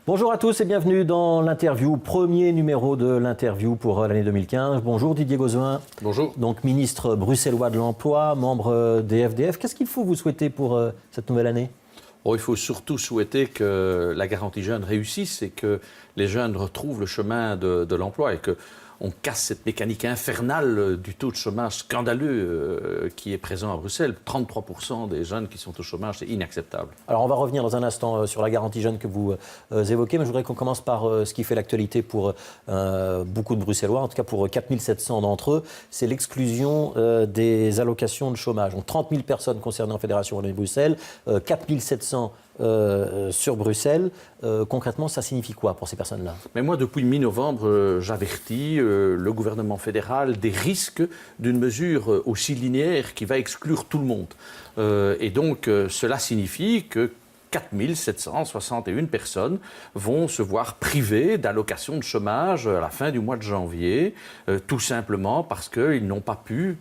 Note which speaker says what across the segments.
Speaker 1: Bonjour à tous et bienvenue dans l'interview, premier numéro de l'interview pour l'année 2015. Bonjour Didier Gauzuin.
Speaker 2: Bonjour.
Speaker 1: Donc ministre bruxellois de l'Emploi, membre des FDF. Qu'est-ce qu'il faut vous souhaiter pour cette nouvelle année ?
Speaker 2: Il faut surtout souhaiter que la garantie jeune réussisse et que les jeunes retrouvent le chemin de l'emploi et qu'on casse cette mécanique infernale du taux de chômage scandaleux qui est présent à Bruxelles. 33% des jeunes qui sont au chômage, c'est inacceptable.
Speaker 1: Alors on va revenir dans un instant sur la garantie jeune que vous évoquez, mais je voudrais qu'on commence par ce qui fait l'actualité pour beaucoup de Bruxellois, en tout cas pour 4700 d'entre eux, c'est l'exclusion des allocations de chômage. Donc 30 000 personnes concernées en Fédération Wallonie-Bruxelles, 4700 sur Bruxelles. Concrètement, ça signifie quoi pour ces personnes-là ?
Speaker 2: Mais moi, depuis mi-novembre, j'avertis le gouvernement fédéral des risques d'une mesure aussi linéaire qui va exclure tout le monde. Et donc, cela signifie que 4761 personnes vont se voir privées d'allocations de chômage à la fin du mois de janvier, tout simplement parce qu'ils n'ont pas pu,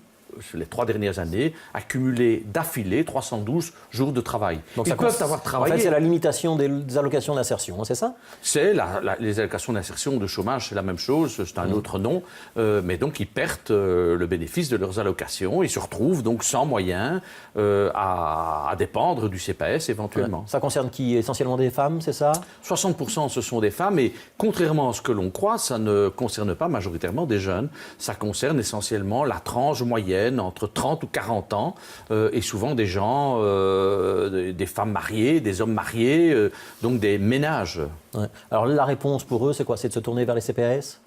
Speaker 2: sur les 3 dernières années, accumuler d'affilée 312 jours de travail.
Speaker 1: Donc
Speaker 2: ils peuvent avoir travaillé.
Speaker 1: En fait, c'est la limitation des allocations d'insertion, c'est ça ?
Speaker 2: C'est les allocations d'insertion de chômage, c'est la même chose, c'est un autre nom. Mais donc, ils perdent le bénéfice de leurs allocations et se retrouvent donc sans moyens à dépendre du CPS éventuellement.
Speaker 1: Ouais. Ça concerne qui ? Essentiellement des femmes, c'est ça ?
Speaker 2: 60% ce sont des femmes et contrairement à ce que l'on croit, ça ne concerne pas majoritairement des jeunes. Ça concerne essentiellement la tranche moyenne entre 30 ou 40 ans et souvent des gens, des femmes mariées, des hommes mariés, donc des ménages.
Speaker 1: Ouais. Alors la réponse pour eux, c'est quoi ? C'est de se tourner vers les CPS ?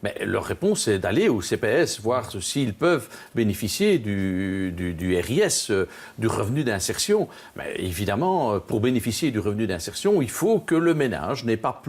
Speaker 2: Mais leur réponse est d'aller au CPS, voir s'ils peuvent bénéficier du RIS, du revenu d'insertion. Mais évidemment, pour bénéficier du revenu d'insertion, il faut que le ménage n'ait pas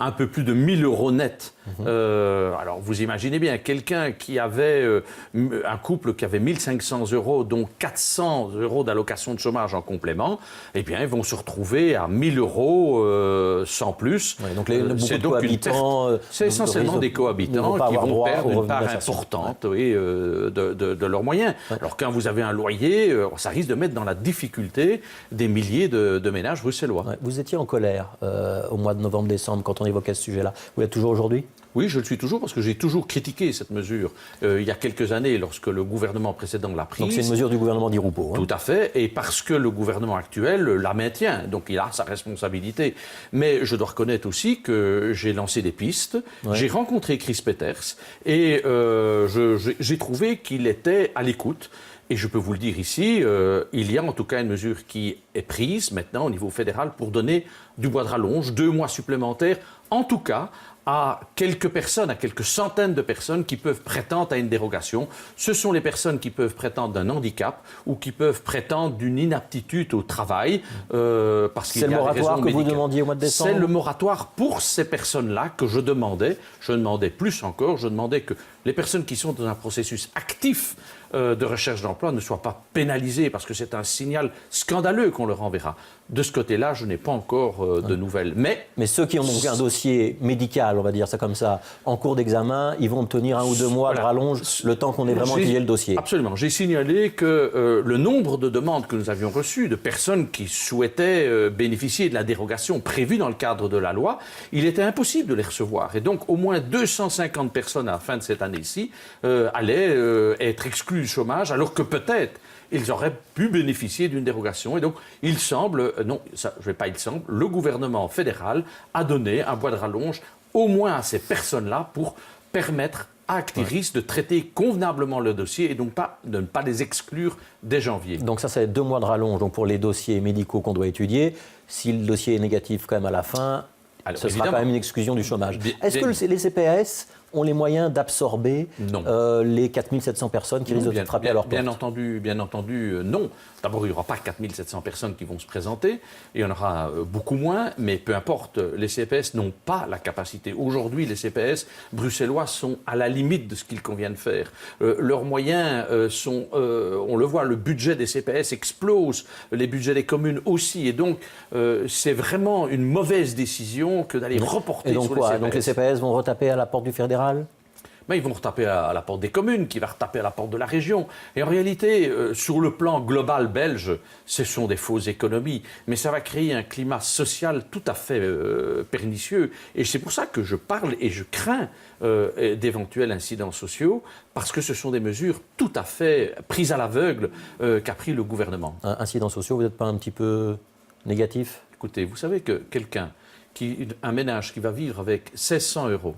Speaker 2: un peu plus de 1 000 € net. Alors, vous imaginez bien, quelqu'un qui avait, un couple qui avait 1 500 €, dont 400 € d'allocation de chômage en complément, eh bien, ils vont se retrouver à 1 000 € sans plus.
Speaker 1: Ouais, donc beaucoup de cohabitants...
Speaker 2: C'est essentiellement des cohabitants qui vont perdre une part importante de leurs moyens. Ouais. Alors, quand vous avez un loyer, ça risque de mettre dans la difficulté des milliers de ménages bruxellois.
Speaker 1: Ouais. Vous étiez en colère au mois de novembre-décembre quand on évoquait ce sujet-là. Vous l'êtes toujours aujourd'hui ?
Speaker 2: Oui, je le suis toujours parce que j'ai toujours critiqué cette mesure. Il y a quelques années, lorsque le gouvernement précédent l'a prise.
Speaker 1: Donc c'est une mesure du gouvernement Di Rupo.
Speaker 2: Tout à fait, et parce que le gouvernement actuel la maintient, donc il a sa responsabilité. Mais je dois reconnaître aussi que j'ai lancé des pistes, j'ai rencontré Chris Peeters et j'ai trouvé qu'il était à l'écoute. Et je peux vous le dire ici, il y a en tout cas une mesure qui est prise maintenant au niveau fédéral pour donner du bois de rallonge, 2 mois supplémentaires, en tout cas à quelques personnes, à quelques centaines de personnes qui peuvent prétendre à une dérogation. Ce sont les personnes qui peuvent prétendre d'un handicap ou qui peuvent prétendre d'une inaptitude au travail parce qu'il y a des raisons médicales.
Speaker 1: C'est le moratoire que vous demandiez au mois de décembre ?
Speaker 2: C'est le moratoire pour ces personnes-là que je demandais. Je demandais plus encore, je demandais que les personnes qui sont dans un processus actif de recherche d'emploi ne soient pas pénalisées parce que c'est un signal scandaleux qu'on leur enverra. De ce côté-là, je n'ai pas encore de nouvelles. Mais
Speaker 1: ceux qui ont donc un dossier médical, on va dire ça comme ça, en cours d'examen, ils vont obtenir 1 ou 2 mois de rallonge, le temps qu'on ait vraiment étudié le dossier.
Speaker 2: Absolument. J'ai signalé que le nombre de demandes que nous avions reçues de personnes qui souhaitaient bénéficier de la dérogation prévue dans le cadre de la loi, il était impossible de les recevoir. Et donc, au moins 250 personnes à la fin de cette année-ci allaient être exclues du chômage, alors que peut-être ils auraient pu bénéficier d'une dérogation. Et donc, il semble, le gouvernement fédéral a donné un bois de rallonge au moins à ces personnes-là pour permettre à Actiris de traiter convenablement le dossier et donc de ne pas les exclure dès janvier.
Speaker 1: Donc ça, c'est 2 mois de rallonge donc pour les dossiers médicaux qu'on doit étudier. Si le dossier est négatif quand même à la fin, ce sera quand même une exclusion du chômage. Est-ce que les CPS ont les moyens d'absorber les 4700 personnes qui risquent de frapper à leur porte?
Speaker 2: Bien entendu, non. D'abord, il n'y aura pas 4700 personnes qui vont se présenter, il y en aura beaucoup moins, mais peu importe, les CPS n'ont pas la capacité. Aujourd'hui, les CPS bruxellois sont à la limite de ce qu'il convient de faire. Leurs moyens sont, on le voit, le budget des CPS explose, les budgets des communes aussi, et donc c'est vraiment une mauvaise décision que d'aller reporter sur les CPS.
Speaker 1: Donc les CPS vont retaper à la porte du fédéral ?
Speaker 2: ben, ils vont retaper à la porte des communes, qui va retaper à la porte de la région. Et en réalité, sur le plan global belge, ce sont des fausses économies. Mais ça va créer un climat social tout à fait pernicieux. Et c'est pour ça que je parle et je crains d'éventuels incidents sociaux, parce que ce sont des mesures tout à fait prises à l'aveugle qu'a pris le gouvernement.
Speaker 1: Incidents sociaux, vous n'êtes pas un petit peu négatif?
Speaker 2: Écoutez, vous savez que un ménage qui va vivre avec 1600 euros,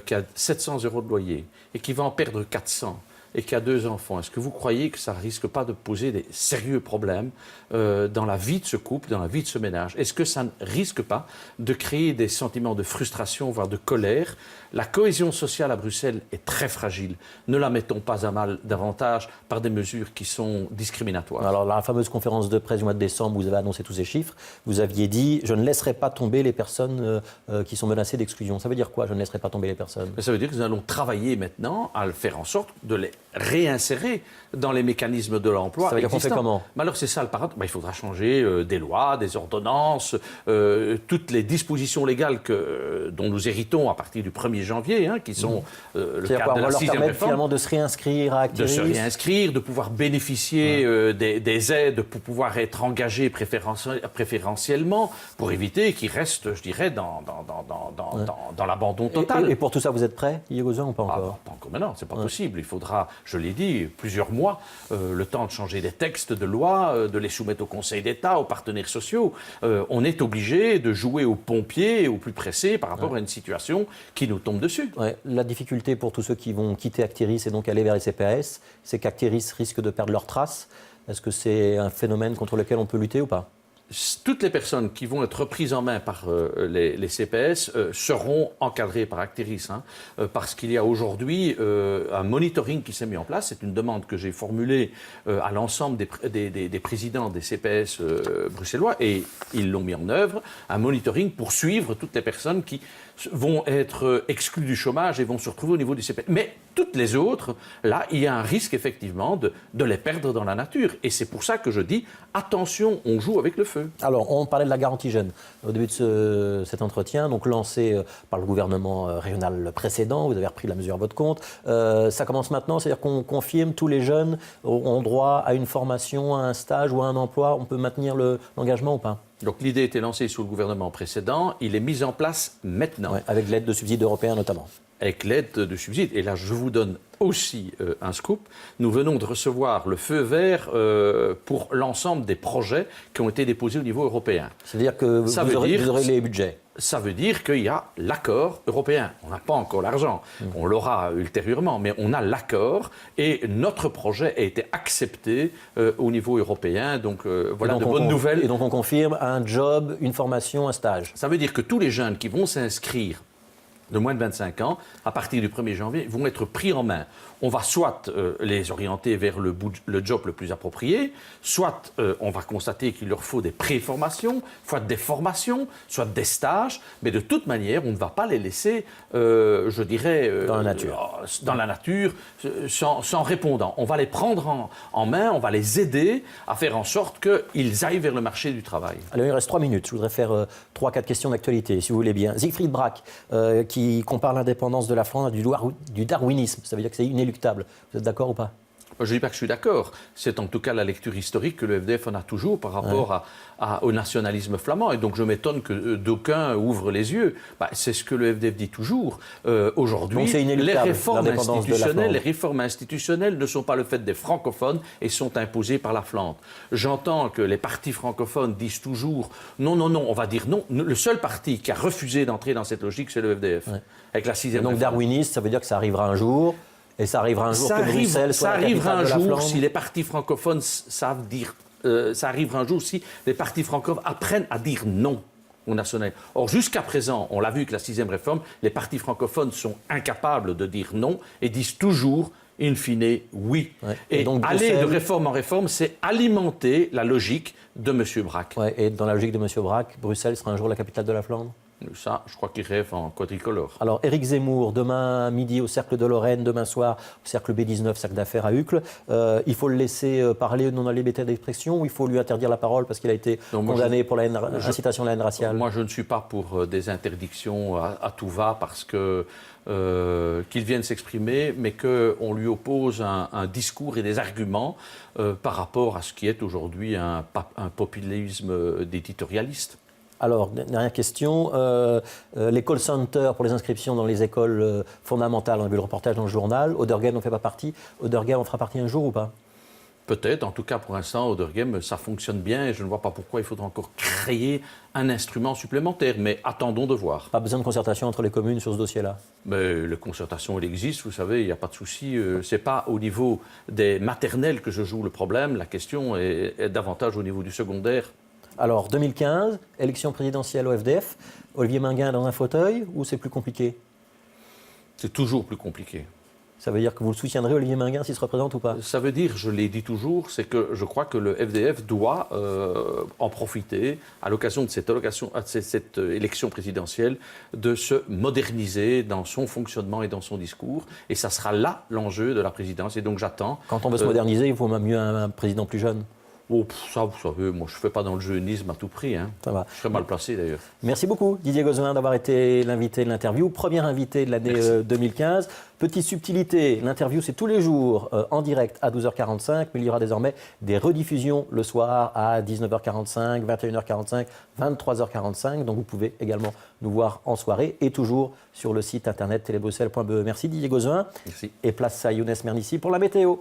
Speaker 2: qui a 700 euros de loyer et qui va en perdre 400 et qui a 2 enfants, est-ce que vous croyez que ça ne risque pas de poser des sérieux problèmes dans la vie de ce couple, dans la vie de ce ménage? Est-ce que ça ne risque pas de créer des sentiments de frustration, voire de colère? La cohésion sociale à Bruxelles est très fragile. Ne la mettons pas à mal davantage par des mesures qui sont discriminatoires.
Speaker 1: Alors, la fameuse conférence de presse du mois de décembre, vous avez annoncé tous ces chiffres. Vous aviez dit « Je ne laisserai pas tomber les personnes qui sont menacées d'exclusion ». Ça veut dire quoi, je ne laisserai pas tomber les personnes?
Speaker 2: Ça veut dire que nous allons travailler maintenant à faire en sorte de les réinsérer dans les mécanismes de l'emploi.
Speaker 1: Ça veut dire qu'on fait comment?
Speaker 2: Mais alors c'est ça le paradoxe. Il faudra changer des lois, des ordonnances, toutes les dispositions légales dont nous héritons à partir du 1er janvier, qui sont le cadre de la 6e réforme.
Speaker 1: Finalement de se réinscrire à Actiris.
Speaker 2: De se réinscrire, de pouvoir bénéficier des aides, pour pouvoir être engagé préférentiellement, pour éviter qu'ils restent, je dirais, dans l'abandon total.
Speaker 1: Et pour tout ça, vous êtes prêt, Yegozin, ou pas encore?
Speaker 2: Pas encore maintenant, c'est pas possible. Il faudra, je l'ai dit, plusieurs mois, le temps de changer des textes de loi, de les soumettre au Conseil d'État, aux partenaires sociaux. On est obligé de jouer aux pompiers, au plus pressé, par rapport à une situation qui nous tombe dessus.
Speaker 1: La difficulté pour tous ceux qui vont quitter Actiris et donc aller vers les CPAS, c'est qu'Actiris risque de perdre leurs traces. Est-ce que c'est un phénomène contre lequel on peut lutter ou pas?
Speaker 2: Toutes les personnes qui vont être prises en main par les CPS seront encadrées par Actiris, parce qu'il y a aujourd'hui un monitoring qui s'est mis en place. C'est une demande que j'ai formulée à l'ensemble des présidents des CPS bruxellois, et ils l'ont mis en œuvre, un monitoring pour suivre toutes les personnes qui vont être exclues du chômage et vont se retrouver au niveau du CPS. Mais toutes les autres, là, il y a un risque effectivement de les perdre dans la nature. Et c'est pour ça que je dis, attention, on joue avec le feu.
Speaker 1: Alors, on parlait de la garantie jeune au début de cet entretien, donc lancé par le gouvernement régional précédent. Vous avez repris la mesure à votre compte. Ça commence maintenant, c'est-à-dire qu'on confirme tous les jeunes ont droit à une formation, à un stage ou à un emploi. On peut maintenir l'engagement ou pas?
Speaker 2: Donc l'idée était lancée sous le gouvernement précédent, il est mis en place maintenant.
Speaker 1: Avec l'aide de subsides européens notamment.
Speaker 2: Avec l'aide de subsides. Et là, je vous donne aussi un scoop. Nous venons de recevoir le feu vert pour l'ensemble des projets qui ont été déposés au niveau européen.
Speaker 1: C'est-à-dire que vous aurez les budgets?
Speaker 2: Ça veut dire qu'il y a l'accord européen. On n'a pas encore l'argent. On l'aura ultérieurement, mais on a l'accord et notre projet a été accepté au niveau européen. Donc voilà de bonnes nouvelles.
Speaker 1: Et donc on confirme un job, une formation, un stage.
Speaker 2: Ça veut dire que tous les jeunes qui vont s'inscrire de moins de 25 ans, à partir du 1er janvier, vont être pris en main. On va soit les orienter vers le job le plus approprié, soit on va constater qu'il leur faut des pré-formations, soit des formations, soit des stages, mais de toute manière, on ne va pas les laisser, je dirais, dans la nature, sans répondant. On va les prendre en main, on va les aider à faire en sorte qu'ils aillent vers le marché du travail.
Speaker 1: Alors, il reste 3 minutes. Je voudrais faire 3-4 questions d'actualité, si vous voulez bien. Siegfried Braque, qui compare l'indépendance de la France à du darwinisme. Ça veut dire que c'est inéluctable. Vous êtes d'accord ou pas?
Speaker 2: Je ne dis pas que je suis d'accord. C'est en tout cas la lecture historique que le FDF en a toujours par rapport au nationalisme flamand. Et donc je m'étonne que d'aucuns ouvrent les yeux. C'est ce que le FDF dit toujours. Aujourd'hui, les réformes institutionnelles ne sont pas le fait des francophones et sont imposées par la Flandre. J'entends que les partis francophones disent toujours non, on va dire non. Le seul parti qui a refusé d'entrer dans cette logique, c'est le FDF. Avec la 6e réforme.
Speaker 1: Donc darwiniste, ça veut dire que ça arrivera un jour. Et ça arrivera un jour que Bruxelles soit la capitale de la Flandre. Ça arrivera un jour si les partis francophones savent dire... ça arrivera un jour si les partis francophones apprennent à dire non au national. Or, jusqu'à présent, on l'a vu avec la 6e réforme, les partis francophones sont incapables de dire non et disent toujours, in fine, oui. Et donc, aller de réforme en réforme, c'est alimenter la logique de M. Braque. Et dans la logique de M. Braque, Bruxelles sera un jour la capitale de la Flandre?
Speaker 2: Ça, je crois qu'il rêve en quadricolore.
Speaker 1: Alors, Éric Zemmour, demain midi au Cercle de Lorraine, demain soir au Cercle B19, Cercle d'affaires à Uccle. Il faut le laisser parler non à la liberté d'expression ou il faut lui interdire la parole parce qu'il a été condamné pour la haine, incitation à la haine raciale?
Speaker 2: Moi, je ne suis pas pour des interdictions à tout va parce que qu'il vienne s'exprimer, mais qu'on lui oppose un discours et des arguments par rapport à ce qui est aujourd'hui un populisme d'éditorialiste.
Speaker 1: Alors, dernière question. Les call centers pour les inscriptions dans les écoles fondamentales, on a vu le reportage dans le journal. Auderghem n'en fait pas partie. Auderghem en fera partie un jour ou pas?
Speaker 2: Peut-être. En tout cas, pour l'instant, Auderghem, ça fonctionne bien et je ne vois pas pourquoi il faudra encore créer un instrument supplémentaire. Mais attendons de voir.
Speaker 1: Pas besoin de concertation entre les communes sur ce dossier-là?
Speaker 2: Mais la concertation, elle existe, vous savez, il n'y a pas de souci. Ce n'est pas au niveau des maternelles que je joue le problème. La question est davantage au niveau du secondaire.
Speaker 1: Alors, 2015, élection présidentielle au FDF. Olivier Minguin dans un fauteuil ou c'est plus compliqué?
Speaker 2: C'est toujours plus compliqué.
Speaker 1: Ça veut dire que vous le soutiendrez, Olivier Minguin, s'il se représente ou pas?
Speaker 2: Ça veut dire, je l'ai dit toujours, c'est que je crois que le FDF doit en profiter à l'occasion de cette élection présidentielle, de se moderniser dans son fonctionnement et dans son discours. Et ça sera là l'enjeu de la présidence. Et donc j'attends.
Speaker 1: Quand on veut se moderniser, il vaut mieux un président plus jeune.
Speaker 2: Oh, ça, vous savez, moi je ne fais pas dans le jeunisme à tout prix. Hein. Ça va. Je serais mal placé d'ailleurs.
Speaker 1: Merci beaucoup Didier Gozouin d'avoir été l'invité de l'interview. Premier invité de l'année 2015. Petite subtilité, l'interview c'est tous les jours en direct à 12h45, mais il y aura désormais des rediffusions le soir à 19h45, 21h45, 23h45. Donc vous pouvez également nous voir en soirée et toujours sur le site internet télébruxelles.be. Merci Didier Gozouin.
Speaker 2: Merci.
Speaker 1: Et place à Younes Mernissi pour la météo.